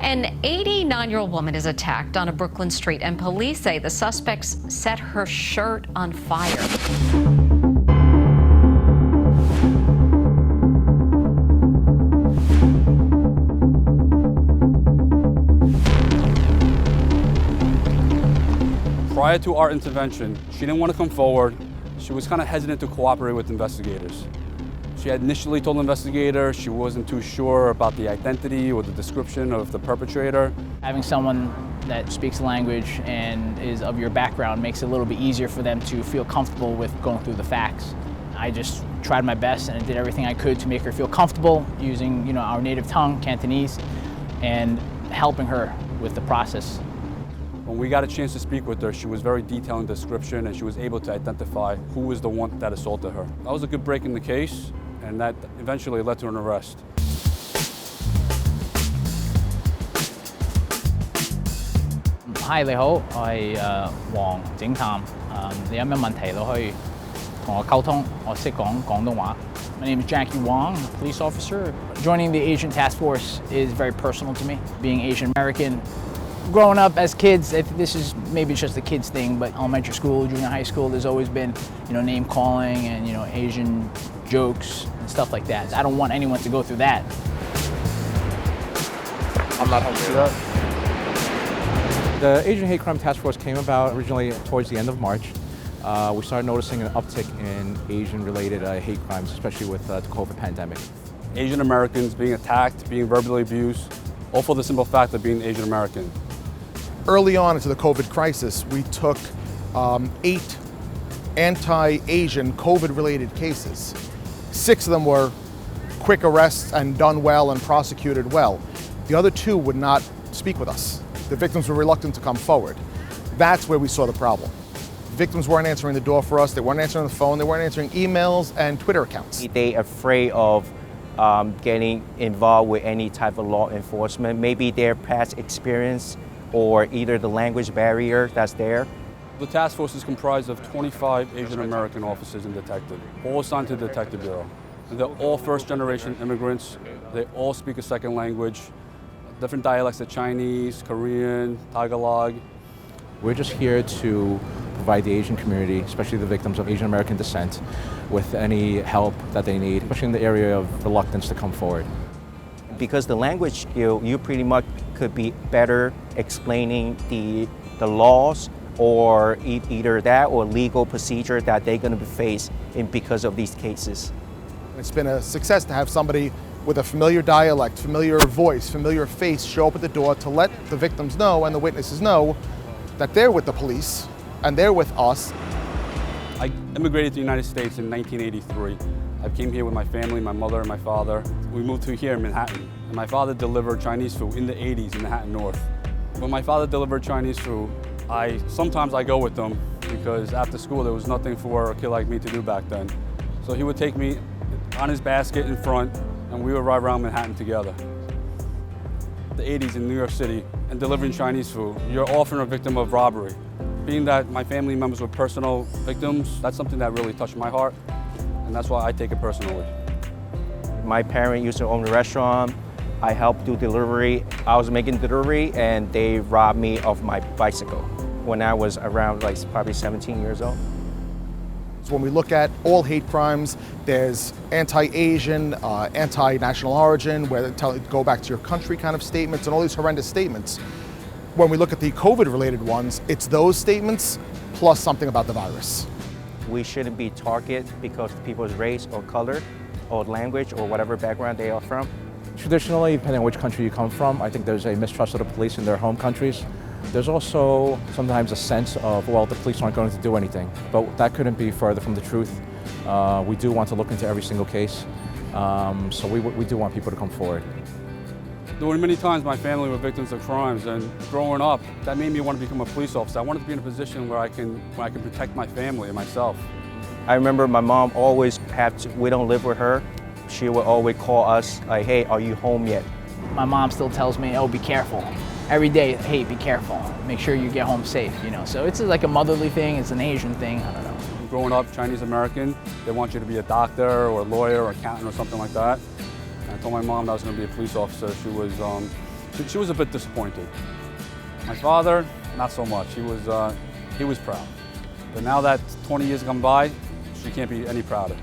An 89-year-old woman is attacked on a Brooklyn street, and police say the suspects set her shirt on fire. Prior to our intervention, she didn't want to come forward. She was kind of hesitant to cooperate with investigators. She had initially told the investigator she wasn't too sure about the identity or the description of the perpetrator. Having someone that speaks the language and is of your background makes it a little bit easier for them to feel comfortable with going through the facts. I just tried my best and did everything I could to make her feel comfortable using, our native tongue, Cantonese, and helping her with the process. When we got a chance to speak with her, she was very detailed in description and she was able to identify who was the one that assaulted her. That was a good break in the case, and that eventually led to an arrest. Hi， 你好，我係黃警探。你有咩問題都可以同我溝通，我識講廣東話。My name is Jacky Wong, I'm a police officer. Joining the Asian task force is very personal to me. Being Asian American, growing up as kids, this is maybe just a kids thing, but elementary school, junior high school, there's always been, name calling and, Asian jokes and stuff like that. I don't want anyone to go through that. I'm not hungry for that. The Asian Hate Crime Task Force came about originally towards the end of March. We started noticing an uptick in Asian-related hate crimes, especially with the COVID pandemic. Asian Americans being attacked, being verbally abused, all for the simple fact of being Asian American. Early on into the COVID crisis, we took 8 anti-Asian COVID-related cases. 6 of them were quick arrests and done well and prosecuted well. The other 2 would not speak with us. The victims were reluctant to come forward. That's where we saw the problem. Victims weren't answering the door for us, they weren't answering the phone, they weren't answering emails and Twitter accounts. They're afraid of getting involved with any type of law enforcement, maybe their past experience or either the language barrier that's there. The task force is comprised of 25 Asian American officers and detectives, all assigned to the Detective Bureau. And they're all first-generation immigrants. They all speak a second language, different dialects of Chinese, Korean, Tagalog. We're just here to provide the Asian community, especially the victims of Asian American descent, with any help that they need, especially in the area of reluctance to come forward. Because the language skill, you pretty much could be better explaining the laws or either that or legal procedure that they're going to be faced in because of these cases. It's been a success to have somebody with a familiar dialect, familiar voice, familiar face show up at the door to let the victims know and the witnesses know that they're with the police and they're with us. I immigrated to the United States in 1983. I came here with my family, my mother and my father. We moved to here in Manhattan. And my father delivered Chinese food in the 80s in Manhattan North. When my father delivered Chinese food, sometimes I go with them because after school there was nothing for a kid like me to do back then. So he would take me on his basket in front and we would ride around Manhattan together. The 80s in New York City and delivering Chinese food, you're often a victim of robbery. Being that my family members were personal victims, that's something that really touched my heart, and that's why I take it personally. My parents used to own a restaurant. I helped do delivery. I was making delivery and they robbed me of my bicycle when I was around probably 17 years old. So when we look at all hate crimes, there's anti-Asian, anti-national origin, where they go back to your country kind of statements and all these horrendous statements. When we look at the COVID-related ones, it's those statements plus something about the virus. We shouldn't be targeted because of people's race or color or language or whatever background they are from. Traditionally, depending on which country you come from, I think there's a mistrust of the police in their home countries. There's also sometimes a sense of, well, the police aren't going to do anything, but that couldn't be further from the truth. We do want to look into every single case, so we do want people to come forward. There were many times my family were victims of crimes, and growing up, that made me want to become a police officer. I wanted to be in a position where I can protect my family and myself. I remember my mom always we don't live with her. She would always call us like, hey, are you home yet? My mom still tells me, oh, be careful. Every day, hey, be careful. Make sure you get home safe, So it's like a motherly thing, it's an Asian thing, I don't know. Growing up Chinese American, they want you to be a doctor or a lawyer or accountant or something like that. And I told my mom that I was going to be a police officer. She was She was a bit disappointed. My father, not so much. He was proud. But now that 20 years gone by, she can't be any prouder.